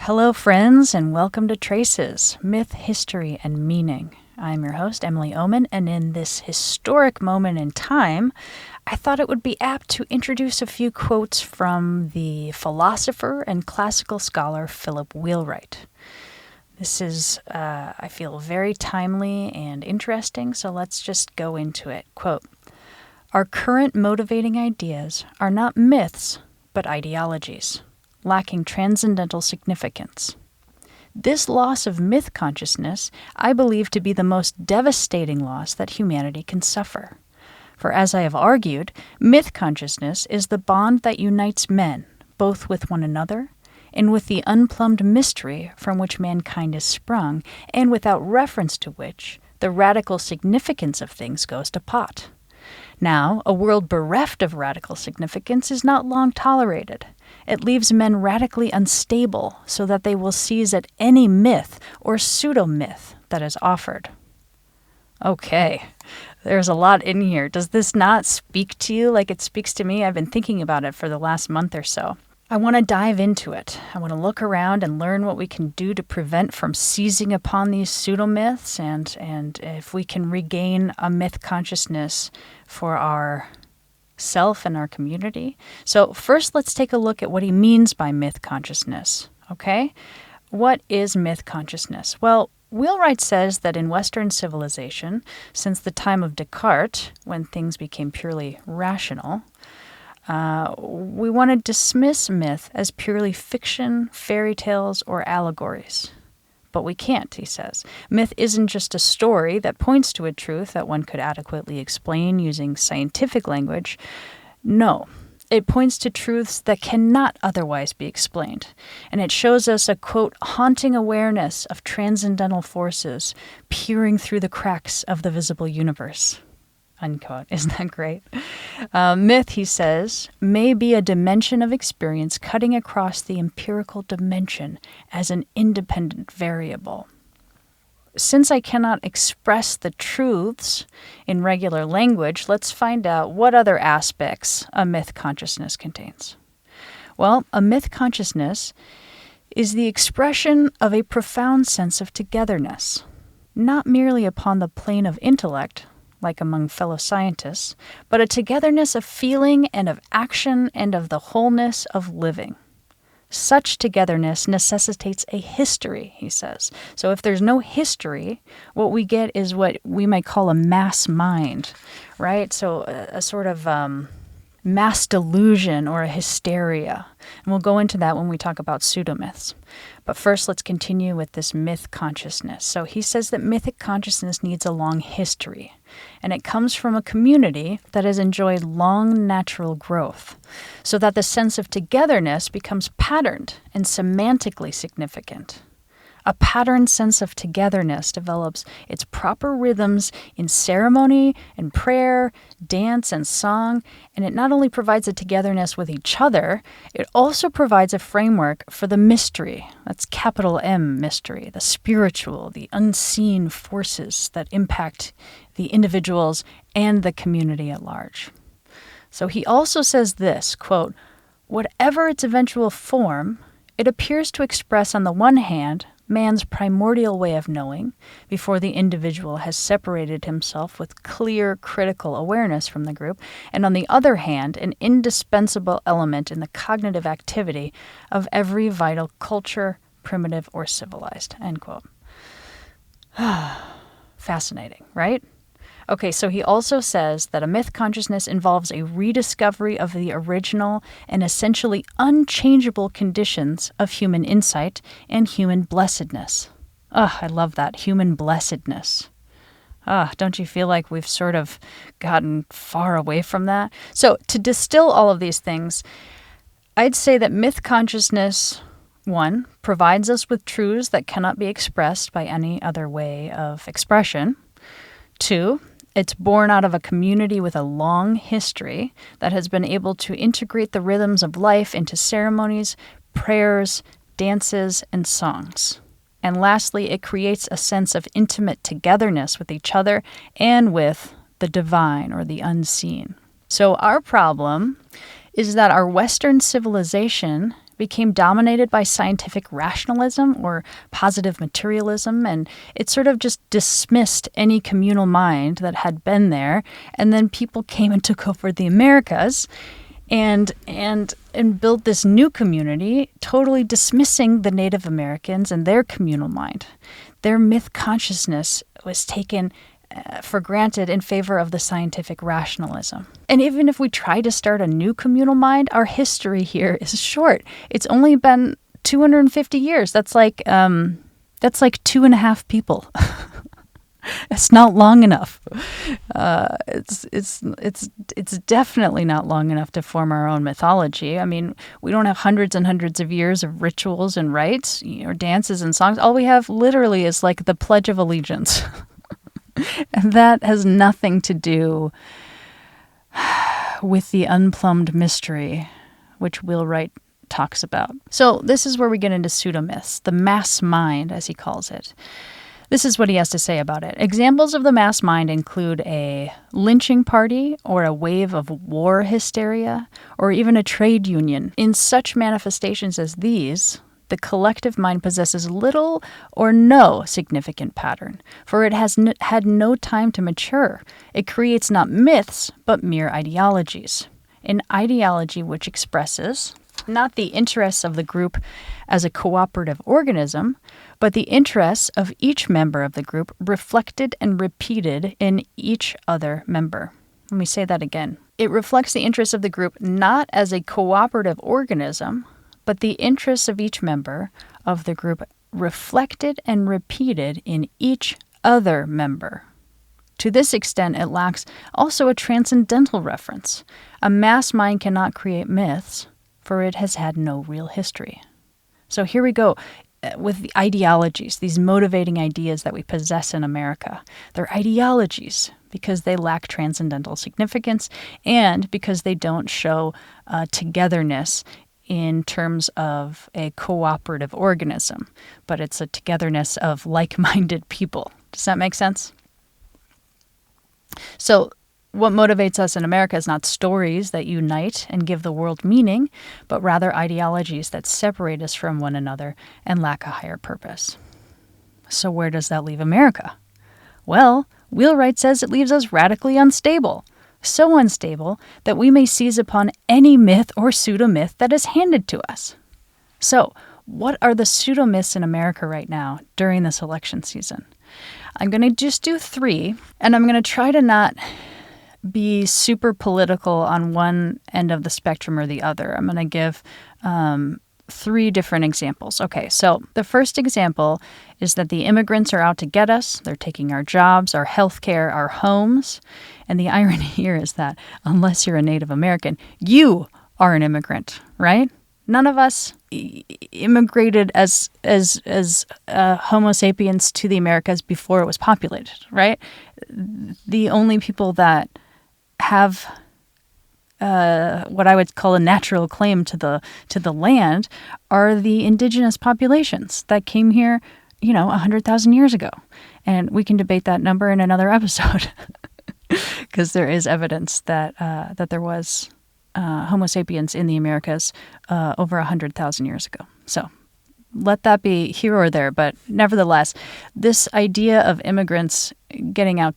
Hello, friends, and welcome to Traces, Myth, History, and Meaning. I'm your host, Emily Oman, and in this historic moment in time, I thought it would be apt to introduce a few quotes from the philosopher and classical scholar Philip Wheelwright. This is, I feel, very timely and interesting, so let's just go into it. Quote, "Our current motivating ideas are not myths, but ideologies, lacking transcendental significance. This loss of myth consciousness I believe to be the most devastating loss that humanity can suffer. For as I have argued, myth consciousness is the bond that unites men, both with one another and with the unplumbed mystery from which mankind is sprung, and without reference to which the radical significance of things goes to pot. Now, a world bereft of radical significance is not long tolerated. It leaves men radically unstable so that they will seize at any myth or pseudo-myth that is offered." Okay, there's a lot in here. Does this not speak to you like it speaks to me? I've been thinking about it for the last month or so. I want to dive into it. I want to look around and learn what we can do to prevent from seizing upon these pseudo-myths and if we can regain a myth consciousness for our self and our community. So first, let's take a look at what he means by myth consciousness, okay? What is myth consciousness? Well, Wheelwright says that in Western civilization, since the time of Descartes, when things became purely rational, we want to dismiss myth as purely fiction, fairy tales, or allegories. But we can't, he says. Myth isn't just a story that points to a truth that one could adequately explain using scientific language. No, it points to truths that cannot otherwise be explained. And it shows us a, quote, haunting awareness of transcendental forces peering through the cracks of the visible universe. Unquote. Isn't that great? Myth, he says, may be a dimension of experience cutting across the empirical dimension as an independent variable. Since I cannot express the truths in regular language, let's find out what other aspects a myth consciousness contains. Well, a myth consciousness is the expression of a profound sense of togetherness, not merely upon the plane of intellect, like among fellow scientists, but a togetherness of feeling and of action and of the wholeness of living. Such togetherness necessitates a history, he says. So if there's no history, what we get is what we might call a mass mind, right? So a sort of mass delusion or a hysteria. And we'll go into that when we talk about pseudomyths. But first, let's continue with this myth consciousness. So he says that mythic consciousness needs a long history, and it comes from a community that has enjoyed long natural growth, so that the sense of togetherness becomes patterned and semantically significant. A patterned sense of togetherness develops its proper rhythms in ceremony and prayer, dance and song, and it not only provides a togetherness with each other, it also provides a framework for the mystery. That's capital M mystery, the spiritual, the unseen forces that impact the individuals and the community at large. So he also says this, quote, "Whatever its eventual form, it appears to express on the one hand man's primordial way of knowing, before the individual has separated himself with clear critical awareness from the group, and on the other hand, an indispensable element in the cognitive activity of every vital culture, primitive or civilized," end quote. Fascinating, right? Okay, so he also says that a myth consciousness involves a rediscovery of the original and essentially unchangeable conditions of human insight and human blessedness. I love that, human blessedness. Don't you feel like we've sort of gotten far away from that? So to distill all of these things, I'd say that myth consciousness, one, provides us with truths that cannot be expressed by any other way of expression. Two, it's born out of a community with a long history that has been able to integrate the rhythms of life into ceremonies, prayers, dances, and songs. And lastly, it creates a sense of intimate togetherness with each other and with the divine or the unseen. So our problem is that our Western civilization became dominated by scientific rationalism or positive materialism, and it sort of just dismissed any communal mind that had been there. And then people came and took over the Americas and built this new community, totally dismissing the Native Americans and their communal mind. Their myth consciousness was taken for granted in favor of the scientific rationalism. And even if we try to start a new communal mind, our history here is short. It's only been 250 years. That's like 2.5 people. It's not long enough. It's definitely not long enough to form our own mythology. I mean, we don't have hundreds and hundreds of years of rituals and rites, or dances and songs. All we have literally is like the Pledge of Allegiance. And that has nothing to do with the unplumbed mystery, which Wheelwright talks about. So this is where we get into pseudomyths, the mass mind, as he calls it. This is what he has to say about it. Examples of the mass mind include a lynching party or a wave of war hysteria or even a trade union. In such manifestations as these, the collective mind possesses little or no significant pattern, for it has had no time to mature. It creates not myths, but mere ideologies. An ideology which expresses not the interests of the group as a cooperative organism, but the interests of each member of the group reflected and repeated in each other member. Let me say that again. It reflects the interests of the group not as a cooperative organism, but the interests of each member of the group reflected and repeated in each other member. To this extent, it lacks also a transcendental reference. A mass mind cannot create myths, for it has had no real history. So here we go with the ideologies, these motivating ideas that we possess in America. They're ideologies because they lack transcendental significance and because they don't show togetherness in terms of a cooperative organism, but it's a togetherness of like-minded people. Does that make sense? So what motivates us in America is not stories that unite and give the world meaning, but rather ideologies that separate us from one another and lack a higher purpose. So where does that leave America? Well, Wheelwright says it leaves us radically unstable. So unstable that we may seize upon any myth or pseudo-myth that is handed to us. So, what are the pseudo-myths in America right now during this election season? I'm going to just do 3, and I'm going to try to not be super political on one end of the spectrum or the other. I'm going to give 3 different examples. Okay, so the first example is that the immigrants are out to get us. They're taking our jobs, our healthcare, our homes. And the irony here is that unless you're a Native American, you are an immigrant, right? None of us immigrated as Homo sapiens to the Americas before it was populated, right? The only people that have what I would call a natural claim to the land are the indigenous populations that came here, 100,000 years ago. And we can debate that number in another episode because there is evidence that there was Homo sapiens in the Americas over 100,000 years ago. So let that be here or there. But nevertheless, this idea of immigrants getting out,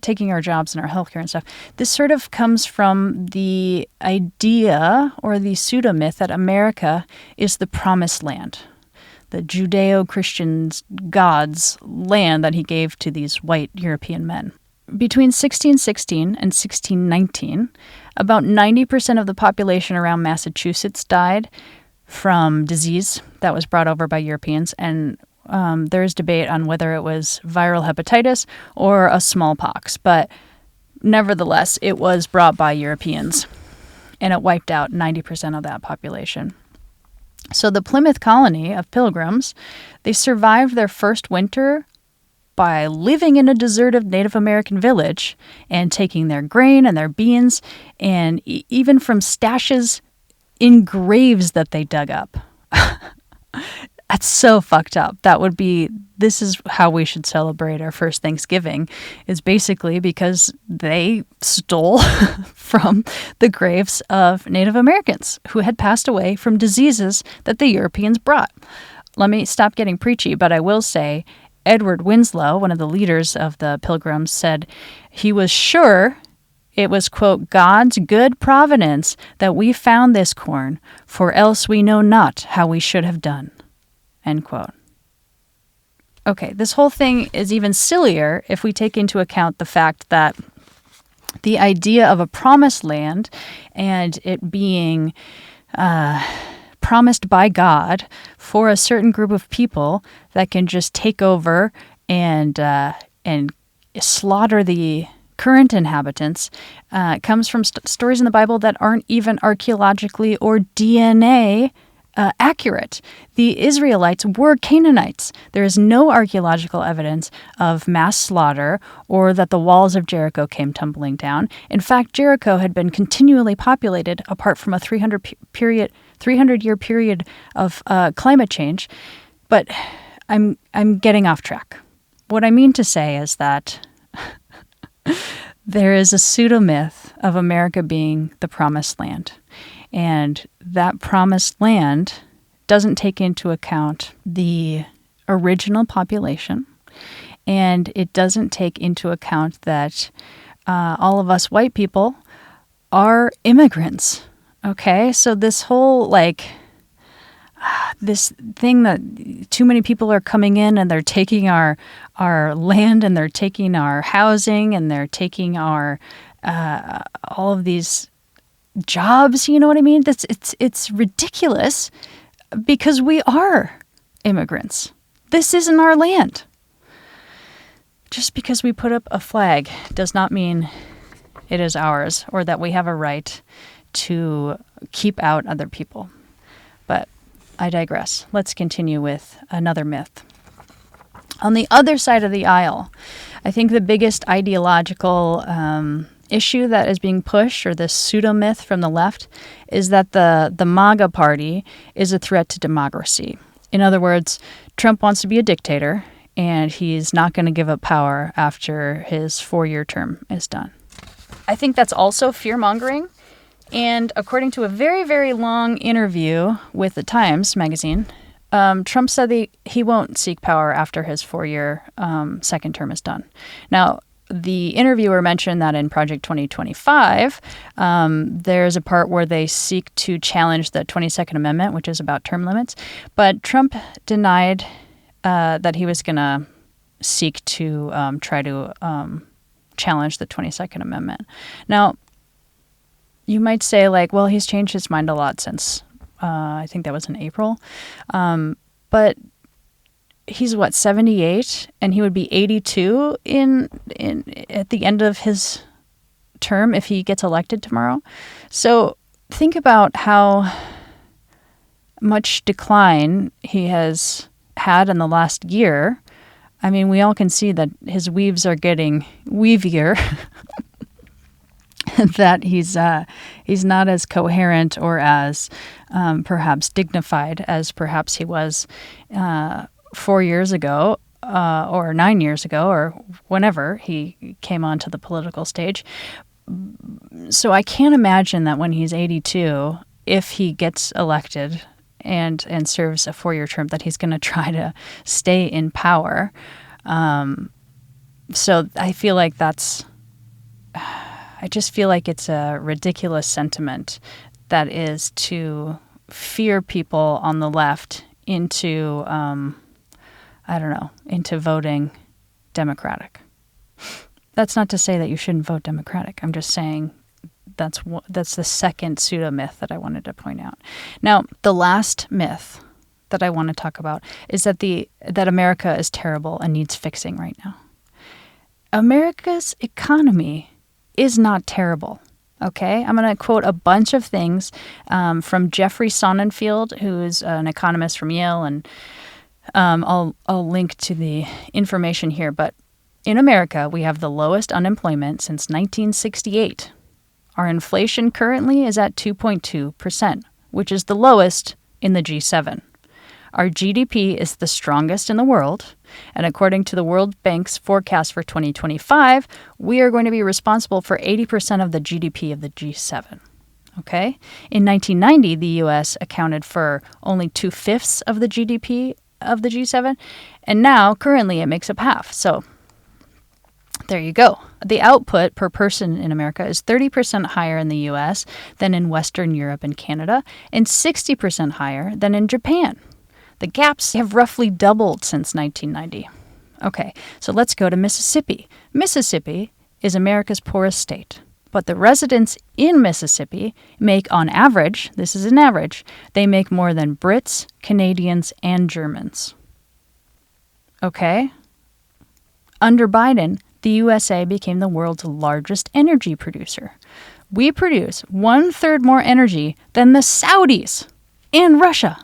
taking our jobs and our healthcare and stuff, this sort of comes from the idea or the pseudo-myth that America is the promised land, the Judeo-Christian God's land that he gave to these white European men. Between 1616 and 1619, about 90% of the population around Massachusetts died from disease that was brought over by Europeans, and there's debate on whether it was viral hepatitis or a smallpox, but nevertheless, it was brought by Europeans, and it wiped out 90% of that population. So the Plymouth colony of Pilgrims, they survived their first winter by living in a deserted Native American village and taking their grain and their beans and even from stashes in graves that they dug up. That's so fucked up. This is how we should celebrate our first Thanksgiving, is basically because they stole from the graves of Native Americans who had passed away from diseases that the Europeans brought. Let me stop getting preachy, but I will say Edward Winslow, one of the leaders of the Pilgrims, said he was sure it was, quote, God's good providence that we found this corn, for else we know not how we should have done. End quote. Okay, this whole thing is even sillier if we take into account the fact that the idea of a promised land and it being promised by God for a certain group of people that can just take over and slaughter the current inhabitants comes from stories in the Bible that aren't even archaeologically or DNA accurate. The Israelites were Canaanites. There is no archaeological evidence of mass slaughter or that the walls of Jericho came tumbling down. In fact, Jericho had been continually populated apart from a 300-year period of climate change. But I'm getting off track. What I mean to say is that there is a pseudo-myth of America being the promised land. And that promised land doesn't take into account the original population, and it doesn't take into account that all of us white people are immigrants. Okay, so this whole this thing that too many people are coming in and they're taking our land and they're taking our housing and they're taking our all of these jobs, you know what I mean? It's ridiculous because we are immigrants. This isn't our land. Just because we put up a flag does not mean it is ours or that we have a right to keep out other people. But I digress. Let's continue with another myth. On the other side of the aisle, I think the biggest ideological issue that is being pushed, or this pseudo-myth from the left, is that the MAGA party is a threat to democracy. In other words, Trump wants to be a dictator, and he's not going to give up power after his 4-year term is done. I think that's also fear-mongering. And according to a very, very long interview with the Times magazine, Trump said that he won't seek power after his 4-year second term is done. Now, the interviewer mentioned that in Project 2025, there's a part where they seek to challenge the 22nd Amendment, which is about term limits. But Trump denied that he was going to seek to try to challenge the 22nd Amendment. Now, you might say, well, he's changed his mind a lot since, I think that was in April. But he's 78, and he would be 82 at the end of his term if he gets elected tomorrow. So think about how much decline he has had in the last year. I mean, we all can see that his weaves are getting weavier. That he's not as coherent or as perhaps dignified as perhaps he was 4 years ago or 9 years ago or whenever he came onto the political stage. So I can't imagine that when he's 82, if he gets elected and serves a 4-year term, that he's going to try to stay in power. So I feel like I just feel like it's a ridiculous sentiment that is to fear people on the left into, into voting Democratic. That's not to say that you shouldn't vote Democratic. I'm just saying that's the second pseudo-myth that I wanted to point out. Now, the last myth that I want to talk about is that America is terrible and needs fixing right now. America's economy is not terrible, okay? I'm going to quote a bunch of things from Jeffrey Sonnenfeld, who is an economist from Yale, and I'll link to the information here. But in America, we have the lowest unemployment since 1968. Our inflation currently is at 2.2%, which is the lowest in the G7. Our GDP is the strongest in the world, and according to the World Bank's forecast for 2025, we are going to be responsible for 80% of the GDP of the G7. Okay? In 1990, the U.S. accounted for only 2/5 of the GDP of the G7, and now, currently, it makes up half. So, there you go. The output per person in America is 30% higher in the U.S. than in Western Europe and Canada, and 60% higher than in Japan. The gaps have roughly doubled since 1990. Okay, so let's go to Mississippi. Mississippi is America's poorest state, but the residents in Mississippi make, on average, this is an average, they make more than Brits, Canadians, and Germans. Okay? Under Biden, the USA became the world's largest energy producer. We produce 1/3 more energy than the Saudis and Russia.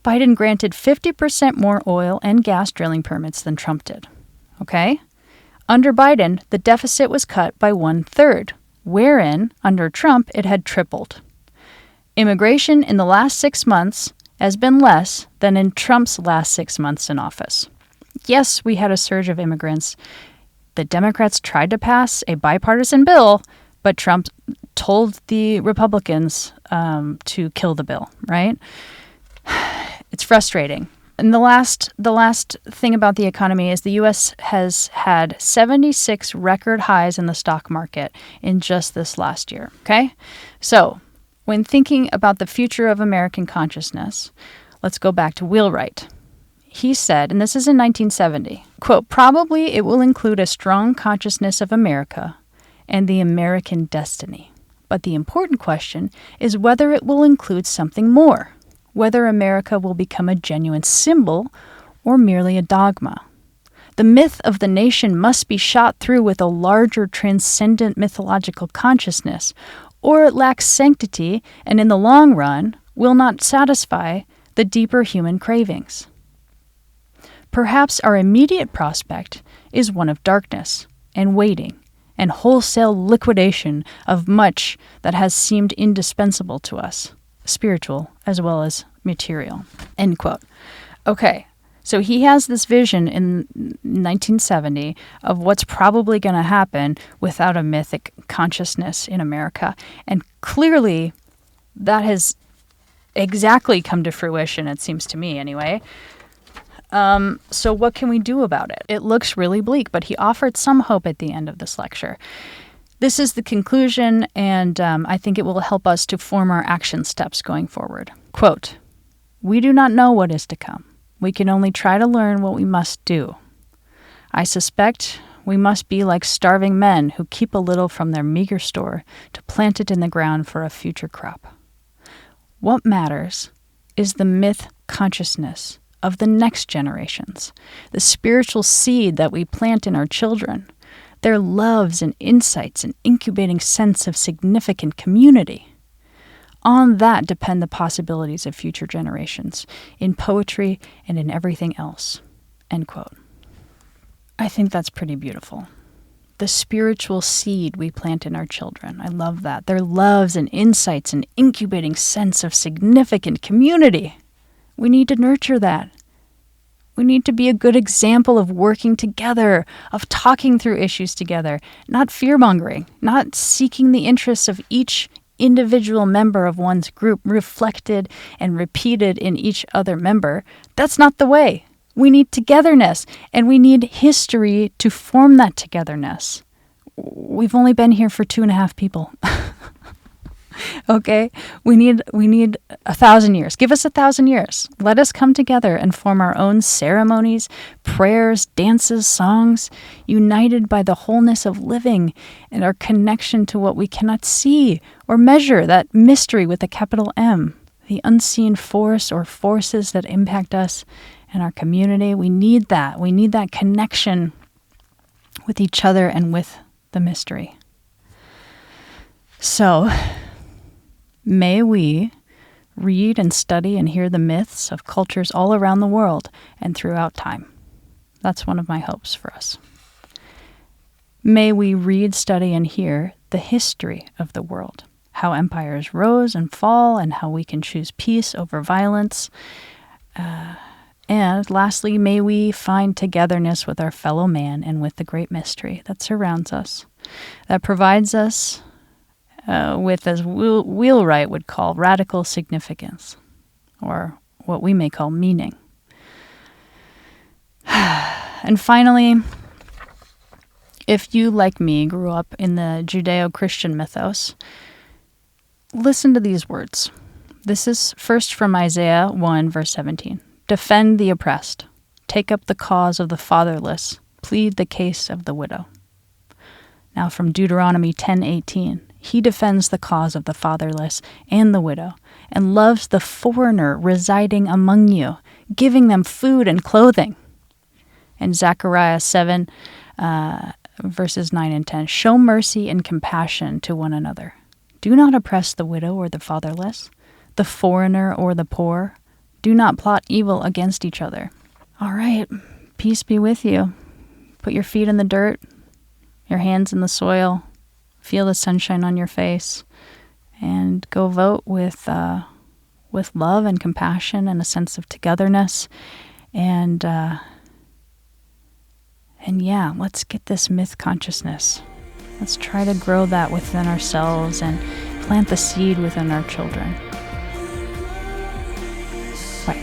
Biden granted 50% more oil and gas drilling permits than Trump did. Okay? Under Biden, the deficit was cut by 1/3, wherein, under Trump, it had tripled. Immigration in the last 6 months has been less than in Trump's last 6 months in office. Yes, we had a surge of immigrants. The Democrats tried to pass a bipartisan bill, but Trump told the Republicans to kill the bill, right? It's frustrating. And the last thing about the economy is the U.S. has had 76 record highs in the stock market in just this last year, okay? So when thinking about the future of American consciousness, let's go back to Wheelwright. He said, and this is in 1970, quote, "Probably it will include a strong consciousness of America and the American destiny. But the important question is whether it will include something more, whether America will become a genuine symbol or merely a dogma. The myth of the nation must be shot through with a larger transcendent mythological consciousness, or it lacks sanctity and in the long run will not satisfy the deeper human cravings. Perhaps our immediate prospect is one of darkness and waiting and wholesale liquidation of much that has seemed indispensable to us, spiritual as well as material." End quote. Okay, so he has this vision in 1970 of what's probably going to happen without a mythic consciousness in America. And clearly that has exactly come to fruition, it seems to me anyway. So what can we do about it? It looks really bleak, but he offered some hope at the end of this lecture. This is the conclusion, and I think it will help us to form our action steps going forward. Quote, "We do not know what is to come. We can only try to learn what we must do. I suspect we must be like starving men who keep a little from their meager store to plant it in the ground for a future crop. What matters is the myth consciousness of the next generations, the spiritual seed that we plant in our children, their loves and insights and incubating sense of significant community. On that depend the possibilities of future generations, in poetry and in everything else." End quote. I think that's pretty beautiful. The spiritual seed we plant in our children. I love that. Their loves and insights and incubating sense of significant community. We need to nurture that. We need to be a good example of working together, of talking through issues together, not fear-mongering, not seeking the interests of each individual member of one's group reflected and repeated in each other member. That's not the way. We need togetherness, and we need history to form that togetherness. We've only been here for 2.5 people. Okay? We need 1,000 years. Give us 1,000 years. Let us come together and form our own ceremonies, prayers, dances, songs, united by the wholeness of living and our connection to what we cannot see or measure, that mystery with a capital M, the unseen force or forces that impact us and our community. We need that. We need that connection with each other and with the mystery. So, may we read and study and hear the myths of cultures all around the world and throughout time. That's one of my hopes for us. May we read, study, and hear the history of the world, how empires rose and fall, and how we can choose peace over violence. And lastly, may we find togetherness with our fellow man and with the great mystery that surrounds us, that provides us with, as Wheelwright would call, radical significance, or what we may call meaning. And finally, if you, like me, grew up in the Judeo-Christian mythos, listen to these words. This is first from Isaiah 1, verse 17. Defend the oppressed. Take up the cause of the fatherless. Plead the case of the widow. Now from Deuteronomy 10:18. He defends the cause of the fatherless and the widow, and loves the foreigner residing among you, giving them food and clothing. And Zechariah 7, verses 9 and 10. Show mercy and compassion to one another. Do not oppress the widow or the fatherless, the foreigner or the poor. Do not plot evil against each other. All right, peace be with you. Put your feet in the dirt, your hands in the soil, feel the sunshine on your face, and go vote with love and compassion and a sense of togetherness. And yeah, let's get this myth consciousness. Let's try to grow that within ourselves and plant the seed within our children. Bye.